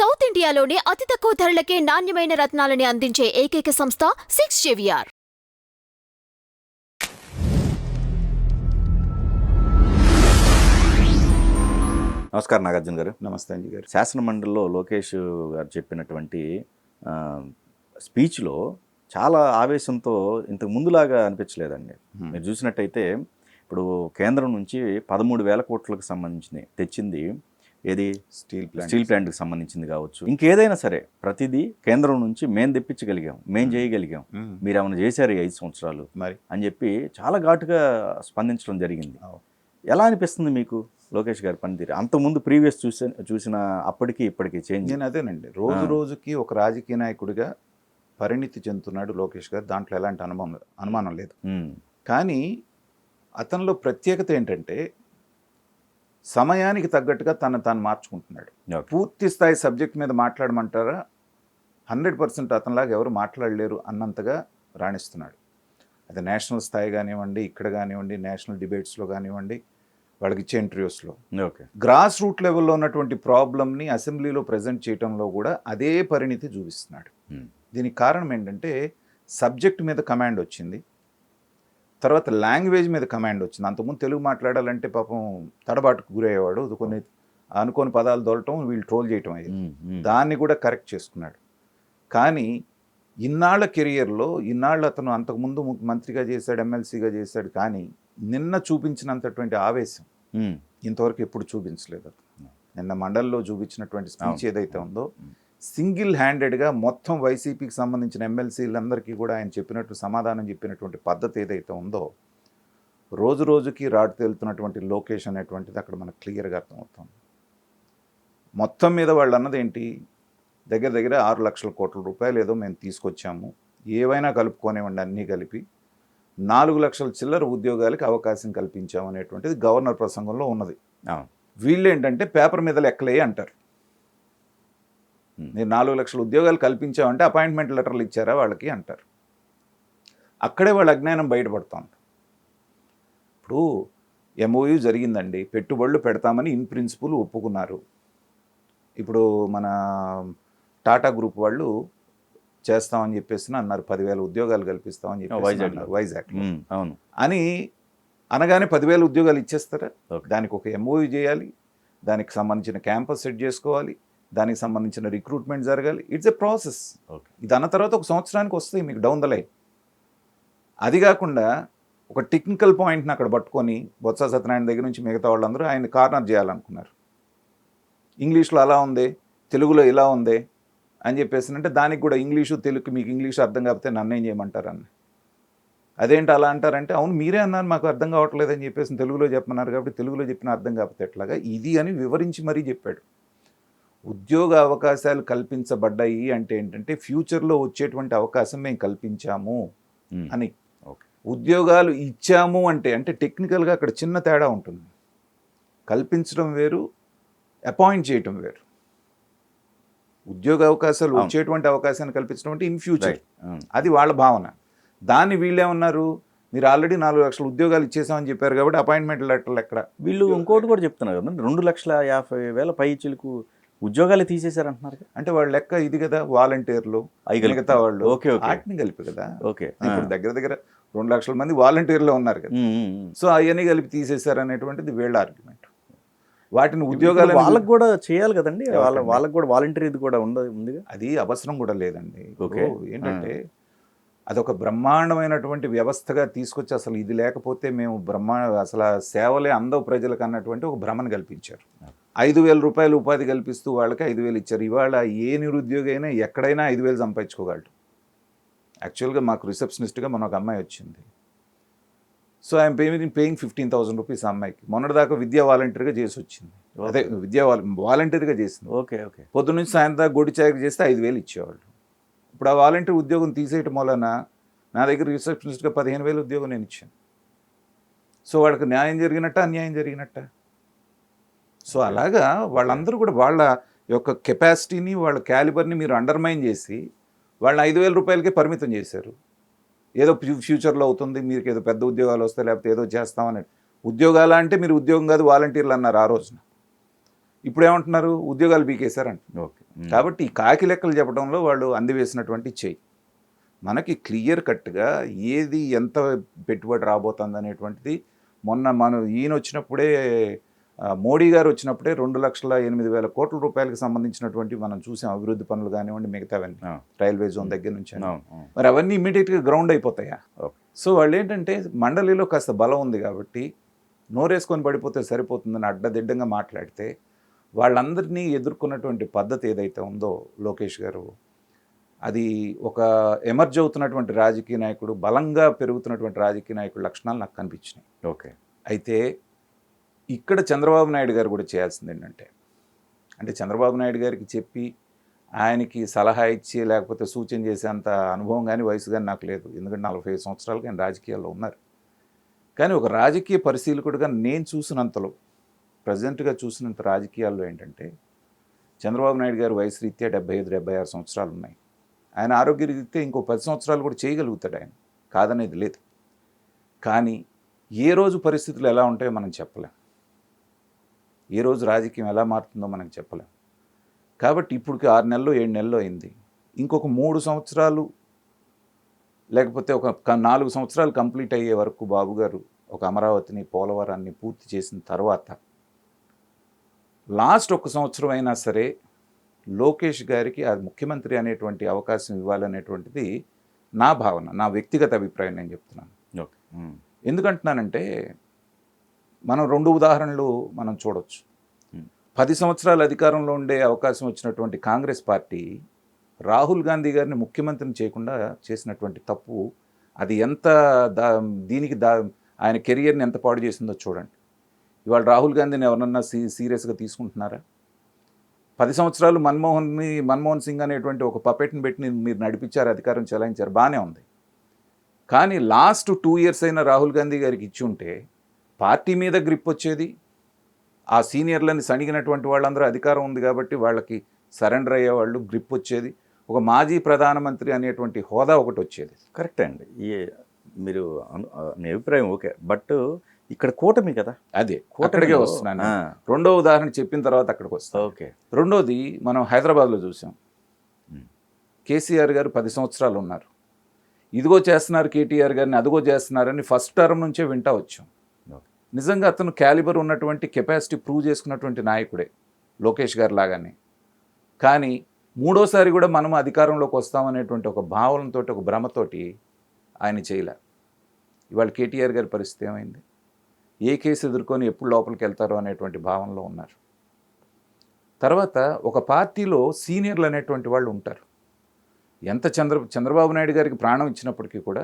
South ఇండియాలోనే అతి తక్కువ ధరలకే నాణ్యమైన రత్నాలని అందించే ఏకైక సంస్థ 6JVR. నమస్కారం నాగార్జున గారు. నమస్తే అంజీ గారు. శాసనమండలిలో లోకేష్ గారు చెప్పినటువంటి స్పీచ్లో చాలా ఆవేశంతో ఇంతకు ముందులాగా అనిపించలేదండి. మీరు చూసినట్టయితే ఇప్పుడు కేంద్రం నుంచి 13,000 కోట్లకు సంబంధించి తెచ్చింది ఏది స్టీల్ ప్లాంట్కి సంబంధించింది కావచ్చు, ఇంకేదైనా సరే ప్రతిదీ కేంద్రం నుంచి మేము తెప్పించగలిగాం, మేము చేయగలిగాం, మీరు ఏమైనా చేశారు 5 సంవత్సరాలు మరి అని చెప్పి చాలా ఘాటుగా స్పందించడం జరిగింది. ఎలా అనిపిస్తుంది మీకు లోకేష్ గారి పనితీరు? అంతకుముందు ప్రీవియస్ చూసిన అప్పటికి ఇప్పటికి చేంజ్? నేను అదేనండి, రోజు రోజుకి ఒక రాజకీయ నాయకుడిగా పరిణితి చెందుతున్నాడు లోకేష్ గారు, దాంట్లో ఎలాంటి అనుమానం లేదు. కానీ అతనిలో ప్రత్యేకత ఏంటంటే సమయానికి తగ్గట్టుగా తాను మార్చుకుంటున్నాడు. పూర్తి స్థాయి సబ్జెక్ట్ మీద మాట్లాడమంటారా 100% అతనిలాగా ఎవరు మాట్లాడలేరు అన్నంతగా రాణిస్తున్నాడు. అది నేషనల్ స్థాయి కానివ్వండి, ఇక్కడ కానివ్వండి, నేషనల్ డిబేట్స్లో కానివ్వండి, వాళ్ళకి ఇచ్చే ఇంటర్వ్యూస్లో, గ్రాస్ రూట్ లెవెల్లో ఉన్నటువంటి ప్రాబ్లమ్ని అసెంబ్లీలో ప్రజెంట్ చేయడంలో కూడా అదే పరిణితి చూపిస్తున్నాడు. దీనికి కారణం ఏంటంటే సబ్జెక్ట్ మీద కమాండ్ వచ్చింది, తర్వాత లాంగ్వేజ్ మీద కమాండ్ వచ్చింది. అంతకుముందు తెలుగు మాట్లాడాలంటే పాపం తడబాటుకు గురయ్యేవాడు, కొన్ని అనుకోని పదాలు దొరకటం, వీళ్ళు ట్రోల్ చేయటం అయ్యింది. దాన్ని కూడా కరెక్ట్ చేసుకున్నాడు. కానీ ఇన్నాళ్ల కెరియర్లో ఇన్నాళ్ళు అతను అంతకుముందు మంత్రిగా చేశాడు, ఎమ్మెల్సీగా చేశాడు, కానీ నిన్న చూపించినంతటువంటి ఆవేశం ఇంతవరకు ఎప్పుడు చూపించలేదు. నిన్న మండలిలో చూపించినటువంటి స్పీచ్ ఏదైతే ఉందో, సింగిల్ హ్యాండెడ్గా మొత్తం వైసీపీకి సంబంధించిన ఎమ్మెల్సీలందరికీ కూడా ఆయన చెప్పినట్టు సమాధానం చెప్పినటువంటి పద్ధతి ఏదైతే ఉందో, రోజు రోజుకి రాటు తేలుతున్నటువంటి లోకేష్ అనేటువంటిది అక్కడ మనకు క్లియర్గా అర్థమవుతుంది. మొత్తం మీద వాళ్ళు అన్నది ఏంటి, దగ్గర దగ్గర 6 లక్షల కోట్ల రూపాయలు ఏదో మేము తీసుకొచ్చాము, ఏవైనా కలుపుకోనివ్వండి, అన్నీ కలిపి 4 లక్షల చిల్లర ఉద్యోగాలకి అవకాశం కల్పించాము అనేటువంటిది గవర్నర్ ప్రసంగంలో ఉన్నది. వీళ్ళు ఏంటంటే పేపర్ మీద లెక్కలే అంటారు. మీరు 4 లక్షల ఉద్యోగాలు కల్పించామంటే అపాయింట్మెంట్ లెటర్లు ఇచ్చారా వాళ్ళకి అంటారు. అక్కడే వాళ్ళ అజ్ఞానం బయటపడుతుంది. ఇప్పుడు MOU జరిగిందండి, పెట్టుబడులు పెడతామని ఇన్ ప్రిన్సిపల్ ఒప్పుకున్నారు. ఇప్పుడు మన టాటా గ్రూప్ వాళ్ళు చేస్తామని చెప్పేసి అన్నారు, 10,000 ఉద్యోగాలు కల్పిస్తామని చెప్పి వైజాగ్ అవును అని అనగానే 10,000 ఉద్యోగాలు ఇచ్చేస్తారా? దానికి ఒక MOU చేయాలి, దానికి సంబంధించిన క్యాంపస్ సెట్ చేసుకోవాలి, దానికి సంబంధించిన రిక్రూట్మెంట్ జరగాలి. It's a process. ఇది అన్న తర్వాత 1 సంవత్సరానికి వస్తాయి మీకు డౌన్ ద లైన్. అది కాకుండా ఒక టెక్నికల్ పాయింట్ని అక్కడ పట్టుకొని బొత్స సత్యనారాయణ దగ్గర నుంచి మిగతా వాళ్ళందరూ ఆయన కార్నర్ చేయాలనుకున్నారు. ఇంగ్లీష్లో అలా ఉంది, తెలుగులో ఇలా ఉంది అని చెప్పేసి అంటే దానికి కూడా ఇంగ్లీషు తెలుగు, మీకు ఇంగ్లీష్ అర్థం కాకపోతే నన్ను ఏం చేయమంటారని. అదేంటి అలా అంటారంటే, అవును మీరే అన్నారు మాకు అర్థం కావట్లేదు అని చెప్పేసి తెలుగులో చెప్పమన్నారు కాబట్టి తెలుగులో చెప్పిన అర్థం కాకపోతే ఎట్లాగా ఇది అని వివరించి మరీ చెప్పాడు. ఉద్యోగ అవకాశాలు కల్పించబడ్డాయి అంటే ఏంటంటే ఫ్యూచర్లో వచ్చేటువంటి అవకాశం మేము కల్పించాము అని. ఉద్యోగాలు ఇచ్చాము అంటే టెక్నికల్గా అక్కడ చిన్న తేడా ఉంటుంది. కల్పించడం వేరు, అపాయింట్ చేయటం వేరు. ఉద్యోగ అవకాశాలు వచ్చేటువంటి అవకాశాన్ని కల్పించడం అంటే ఇన్ ఫ్యూచర్, అది వాళ్ళ భావన. దాన్ని వీళ్ళేమన్నారు, మీరు ఆల్రెడీ 4 లక్షల ఉద్యోగాలు ఇచ్చేసామని చెప్పారు కాబట్టి అపాయింట్మెంట్ లెటర్లు ఎక్కడ? వీళ్ళు ఇంకోటి కూడా చెప్తున్నారు కదా, 2,50,000 పైచీలకు ఉద్యోగాలు తీసేశారంటున్నారు. అంటే వాళ్ళ లెక్క ఇది కదా, వాలంటీర్లు మిగతా వాళ్ళు వాటిని కలిపి కదా. ఇప్పుడు దగ్గర దగ్గర 2 లక్షల మంది వాలంటీర్లు ఉన్నారు కదా, సో అవన్నీ కలిపి తీసేశారు అనేటువంటిది వీళ్ళ ఆర్గ్యుమెంట్. వాటిని ఉద్యోగాలు వాళ్ళకి కూడా చేయాలి కదండి, వాళ్ళకి కూడా వాలంటీర్ ఇది కూడా ఉంది. అది అవసరం కూడా లేదండి. ఏంటంటే అదొక బ్రహ్మాండమైనటువంటి వ్యవస్థగా తీసుకొచ్చి అసలు ఇది లేకపోతే మేము అసలు సేవలే అందవు ప్రజలకు అన్నటువంటి ఒక భ్రమను కల్పించారు. 5,000 రూపాయలు ఉపాధి కల్పిస్తూ వాళ్ళకి 5,000 ఇచ్చారు. ఇవాళ ఏ నిరుద్యోగి అయినా ఎక్కడైనా 5,000 సంపాదించుకోగలడు. యాక్చువల్గా మాకు రిసెప్షనిస్ట్గా మన ఒక అమ్మాయి వచ్చింది. సో ఐఎమ్ పేయింగ్ 15,000 రూపీస్ అమ్మాయికి. మొన్నటిదాకా విద్యా వాలంటీర్గా చేసి వచ్చింది. అదే విద్యా వాలంటీర్గా చేసింది. పొద్దున్న నుంచి సాయంత్రం గొడ్డు చాకరీ చేస్తే 5,000 ఇచ్చేవాళ్ళు. ఇప్పుడు ఆ వాలంటీర్ ఉద్యోగం తీసేయటం వలన నా దగ్గర రిసెప్షనిస్ట్గా 15,000 ఉద్యోగం నేను ఇచ్చాను. సో వాళ్ళకి న్యాయం జరిగినట్ట, అన్యాయం జరిగినట్ట? సో అలాగా వాళ్ళందరూ కూడా వాళ్ళ యొక్క కెపాసిటీని, వాళ్ళ క్యాలిబర్ని మీరు అండర్మైన్ చేసి వాళ్ళని 5,000 రూపాయలకే పరిమితం చేశారు. ఏదో ఫ్యూచర్లో అవుతుంది, మీకు ఏదో పెద్ద ఉద్యోగాలు వస్తాయి, లేకపోతే ఏదో చేస్తామని. ఉద్యోగాలు అంటే మీరు ఉద్యోగం కాదు వాలంటీర్లు అన్నారు ఆ రోజున. ఇప్పుడు ఏమంటున్నారు, ఉద్యోగాలు బీకేశారంట. కాబట్టి ఈ కాకి లెక్కలు చెప్పడంలో వాళ్ళు అందివేసినటువంటి చెయ్యి. మనకి క్లియర్ కట్గా ఏది ఎంత పెట్టుబడి రాబోతుంది అనేటువంటిది మొన్న ఈయన వచ్చినప్పుడే మోడీ గారు వచ్చినప్పుడే 2,08,000 కోట్ల రూపాయలకు సంబంధించినటువంటి మనం చూసాం అభివృద్ధి పనులు కానివ్వండి మిగతావన్నీ రైల్వే జోన్ దగ్గర నుంచి. మరి అవన్నీ ఇమీడియట్గా గ్రౌండ్ అయిపోతాయా? సో వాళ్ళు ఏంటంటే మండలిలో కాస్త బలం ఉంది కాబట్టి నోరేసుకొని పడిపోతే సరిపోతుందని అడ్డదిడ్డంగా మాట్లాడితే వాళ్ళందరినీ ఎదుర్కొన్నటువంటి పద్ధతి ఏదైతే ఉందో లోకేష్ గారు, అది ఒక ఎమర్జ్ అవుతున్నటువంటి రాజకీయ నాయకుడు, బలంగా పెరుగుతున్నటువంటి రాజకీయ నాయకుడు లక్షణాలు నాకు కనిపించినాయి. ఓకే. అయితే ఇక్కడ చంద్రబాబు నాయుడు గారు కూడా చేయాల్సింది ఏంటంటే, అంటే చంద్రబాబు నాయుడు గారికి చెప్పి ఆయనకి సలహా ఇచ్చి లేకపోతే సూచన చేసేంత అనుభవం కానీ వయసు కానీ నాకు లేదు. ఎందుకంటే 45 సంవత్సరాలుగా ఆయన రాజకీయాల్లో ఉన్నారు. కానీ ఒక రాజకీయ పరిశీలకుడిగా నేను చూసినంతలో, ప్రజెంట్గా చూసినంత రాజకీయాల్లో ఏంటంటే, చంద్రబాబు నాయుడు గారు వయసు రీత్యా 75-76 సంవత్సరాలు ఉన్నాయి. ఆయన ఆరోగ్య రీత్యా ఇంకో 10 సంవత్సరాలు కూడా చేయగలుగుతాడు, ఆయన కాదనేది లేదు. కానీ ఏ రోజు పరిస్థితులు ఎలా ఉంటాయో మనం చెప్పలేం, ఏ రోజు రాజకీయం ఎలా మారుతుందో మనం చెప్పలేం. కాబట్టి ఇప్పటికి 6 నెలలు 7 నెలలు అయింది. ఇంకొక 3 సంవత్సరాలు లేకపోతే ఒక 4 సంవత్సరాలు కంప్లీట్ అయ్యే వరకు బాబు గారు ఒక అమరావతిని, పోలవరాన్ని పూర్తి చేసిన తర్వాత లాస్ట్ 1 సంవత్సరం అయినా సరే లోకేష్ గారికి ఆ ముఖ్యమంత్రి అనేటువంటి అవకాశం ఇవ్వాలనేటువంటిది నా భావన, నా వ్యక్తిగత అభిప్రాయం నేను చెప్తున్నాను. ఎందుకంటున్నానంటే మనం 2 ఉదాహరణలు మనం చూడొచ్చు. 10 సంవత్సరాలు అధికారంలో ఉండే అవకాశం వచ్చినటువంటి కాంగ్రెస్ పార్టీ రాహుల్ గాంధీ గారిని ముఖ్యమంత్రిని చేయకుండా చేసినటువంటి తప్పు, అది ఎంత దీనికి ఆయన కెరియర్ని ఎంత పాడు చేసిందో చూడండి. ఇవాళ రాహుల్ గాంధీని ఎవరన్నా సీరియస్గా తీసుకుంటున్నారా? 10 సంవత్సరాలు మన్మోహన్ సింగ్ అనేటువంటి ఒక పపెట్ని పెట్టి మీరు నడిపించారు, అధికారం చెలాయించారు, బాగానే ఉంది. కానీ లాస్ట్ 2 ఇయర్స్ అయినా రాహుల్ గాంధీ గారికి ఇచ్చి ఉంటే పార్టీ మీద గ్రిప్ వచ్చేది, ఆ సీనియర్లని సణిగినటువంటి వాళ్ళందరూ అధికారం ఉంది కాబట్టి వాళ్ళకి సరెండర్ అయ్యేవాళ్ళు, గ్రిప్ వచ్చేది, ఒక మాజీ ప్రధానమంత్రి అనేటువంటి హోదా ఒకటి వచ్చేది. కరెక్టే అండి. మీరు మీ అభిప్రాయం ఓకే, బట్ ఇక్కడ కూటమి కదా, అదే అక్కడికే వస్తున్నాను. రెండో ఉదాహరణ చెప్పిన తర్వాత అక్కడికి వస్తాను. ఓకే. రెండోది మనం హైదరాబాద్లో చూసాం. కేసీఆర్ గారు 10 సంవత్సరాలు ఉన్నారు, ఇదిగో చేస్తున్నారు కేటీఆర్ గారిని, అదిగో చేస్తున్నారని ఫస్ట్ టర్మ్ నుంచే వింటా వచ్చాం. నిజంగా అతను క్యాలిబర్ ఉన్నటువంటి కెపాసిటీ ప్రూవ్ చేసుకున్నటువంటి నాయకుడే లోకేష్ గారు లాగానే. కానీ మూడోసారి కూడా మనం అధికారంలోకి వస్తామనేటువంటి ఒక భావనతో, ఒక భ్రమతోటి ఆయన చేయలే. ఇవాళ కేటీఆర్ గారి పరిస్థితి ఏమైంది? ఏ కేసు ఎదుర్కొని ఎప్పుడు లోపలికి వెళ్తారో అనేటువంటి భావనలో ఉన్నారు. తర్వాత ఒక పార్టీలో సీనియర్లు అనేటువంటి వాళ్ళు ఉంటారు. ఎంత చంద్రబాబు నాయుడు గారికి ప్రాణం ఇచ్చినప్పటికీ కూడా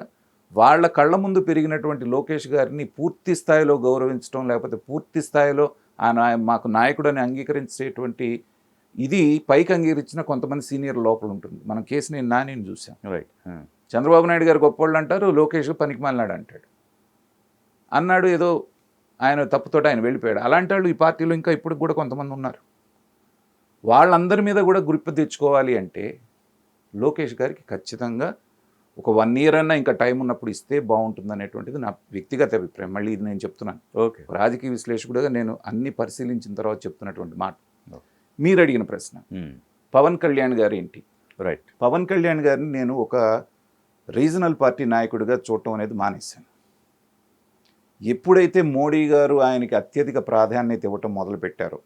వాళ్ళ కళ్ళ ముందు పెరిగినటువంటి లోకేష్ గారిని పూర్తి స్థాయిలో గౌరవించడం, లేకపోతే పూర్తి స్థాయిలో మాకు నాయకుడని అంగీకరించేటువంటి ఇది పైకి అంగీకరించిన కొంతమంది సీనియర్ లోపల ఉంటుంది. మనం కేసుని నానిని చూసాం. రైట్. చంద్రబాబు నాయుడు గారు గొప్పోళ్ళు అంటారు, లోకేష్ పనికిమాలినాడు అంటాడు. అన్నాడు, ఏదో ఆయన తప్పుతోటి ఆయన వెళ్ళిపోయాడు. అలాంటి వాళ్ళు ఈ పార్టీలో ఇంకా ఇప్పుడు కూడా కొంతమంది ఉన్నారు. వాళ్ళందరి మీద కూడా గ్రిప్ తెచ్చుకోవాలి అంటే లోకేష్ గారికి ఖచ్చితంగా ఒక 1 ఇయర్ అన్నా ఇంకా టైం ఉన్నప్పుడు ఇస్తే బాగుంటుంది అనేటువంటిది నా వ్యక్తిగత అభిప్రాయం. మళ్ళీ ఇది నేను చెప్తున్నాను, ఓకే, రాజకీయ విశ్లేషకుడుగా నేను అన్ని పరిశీలించిన తర్వాత చెప్తున్నటువంటి మాట. మీరు అడిగిన ప్రశ్న, పవన్ కళ్యాణ్ గారు ఏంటి? రైట్. పవన్ కళ్యాణ్ గారిని నేను ఒక రీజనల్ పార్టీ నాయకుడిగా చూడటం అనేది మానేశాను. ఎప్పుడైతే మోడీ గారు ఆయనకి అత్యధిక ప్రాధాన్యత ఇవ్వటం మొదలుపెట్టారో,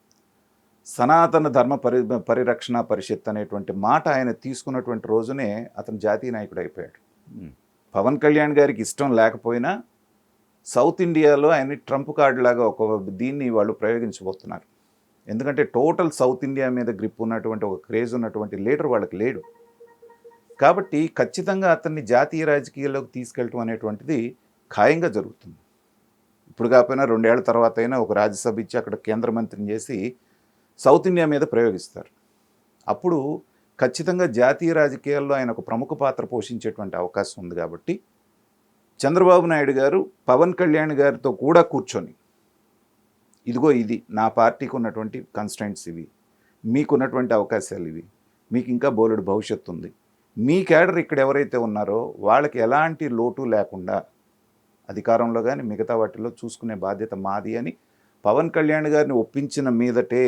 సనాతన ధర్మ పరిరక్షణ పరిషత్ అనేటువంటి మాట ఆయన తీసుకున్నటువంటి రోజునే అతను జాతీయ నాయకుడు అయిపోయాడు. పవన్ కళ్యాణ్ గారికి ఇష్టం లేకపోయినా సౌత్ ఇండియాలో ఆయన ట్రంప్ కార్డు లాగా ఒక దీన్ని వాళ్ళు ప్రయోగించబోతున్నారు. ఎందుకంటే టోటల్ సౌత్ ఇండియా మీద గ్రిప్ ఉన్నటువంటి ఒక క్రేజ్ ఉన్నటువంటి లీడర్ వాళ్ళకి లేడు. కాబట్టి ఖచ్చితంగా అతన్ని జాతీయ రాజకీయాల్లోకి తీసుకెళ్ళటం అనేటువంటిది ఖాయంగా జరుగుతుంది. ఇప్పుడు కాకపోయినా 2 ఏళ్ల తర్వాత అయినా ఒక రాజ్యసభ ఇచ్చి అక్కడ కేంద్ర మంత్రిని చేసి సౌత్ ఇండియా మీద ప్రయోగిస్తారు. అప్పుడు ఖచ్చితంగా జాతీయ రాజకీయాల్లో ఆయన ఒక ప్రముఖ పాత్ర పోషించేటువంటి అవకాశం ఉంది. కాబట్టి చంద్రబాబు నాయుడు గారు పవన్ కళ్యాణ్ గారితో కూడా కూర్చొని, ఇదిగో ఇది నా పార్టీకి ఉన్నటువంటి కన్స్ట్రైంట్స్ ఇవి, మీకున్నటువంటి అవకాశాలు ఇవి, మీకు ఇంకా బోలెడు భవిష్యత్తు ఉంది, మీ క్యాడర్ ఇక్కడ ఎవరైతే ఉన్నారో వాళ్ళకి ఎలాంటి లోటు లేకుండా అధికారంలో కానీ మిగతా వాటిల్లో చూసుకునే బాధ్యత మాది అని పవన్ కళ్యాణ్ గారిని ఒప్పించిన మీదటే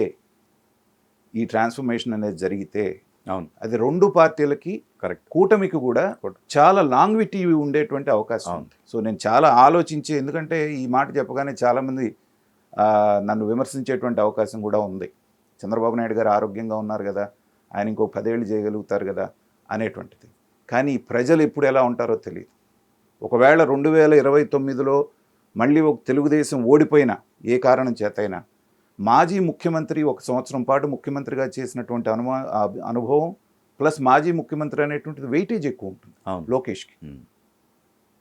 ఈ ట్రాన్స్ఫర్మేషన్ అనేది జరిగితే అవును, అది రెండు పార్టీలకి కరెక్ట్. కూటమికి కూడా చాలా లాంగ్విటీ ఉండేటువంటి అవకాశం అవును. ఉంది. సో నేను చాలా ఆలోచించి, ఎందుకంటే ఈ మాట చెప్పగానే చాలామంది నన్ను విమర్శించేటువంటి అవకాశం కూడా ఉంది. చంద్రబాబు నాయుడు గారు ఆరోగ్యంగా ఉన్నారు కదా, ఆయన ఇంకో 10 ఏళ్ళు చేయగలుగుతారు కదా అనేటువంటిది. కానీ ప్రజలు ఎప్పుడు ఎలా ఉంటారో తెలియదు. ఒకవేళ 2029లో మళ్ళీ ఒక తెలుగుదేశం ఓడిపోయినా, ఏ కారణం చేతైనా, మాజీ ముఖ్యమంత్రి 1 సంవత్సరం పాటు ముఖ్యమంత్రిగా చేసినటువంటి అనుభవం ప్లస్ మాజీ ముఖ్యమంత్రి అనేటువంటిది వెయిటేజ్ ఎక్కువ ఉంటుంది అవును. లోకేష్కి. ఉమ్.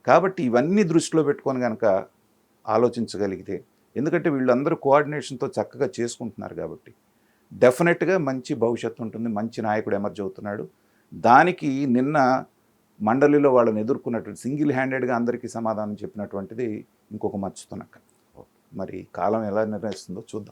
కాబట్టి ఇవన్నీ దృష్టిలో పెట్టుకొని కనుక ఆలోచించగలిగితే, ఎందుకంటే వీళ్ళందరూ కోఆర్డినేషన్తో చక్కగా చేసుకుంటున్నారు కాబట్టి డెఫినెట్గా మంచి భవిష్యత్తు ఉంటుంది. మంచి నాయకుడు ఎమర్జ్ అవుతున్నాడు. దానికి నిన్న మండలిలో వాళ్ళని ఎదుర్కొన్నటువంటి సింగిల్ హ్యాండెడ్గా అందరికీ సమాధానం చెప్పినటువంటిది ఇంకొక మచ్చుతునక్క. మరి కాలం ఎలా నిర్ణయిస్తుందో చూద్దాం.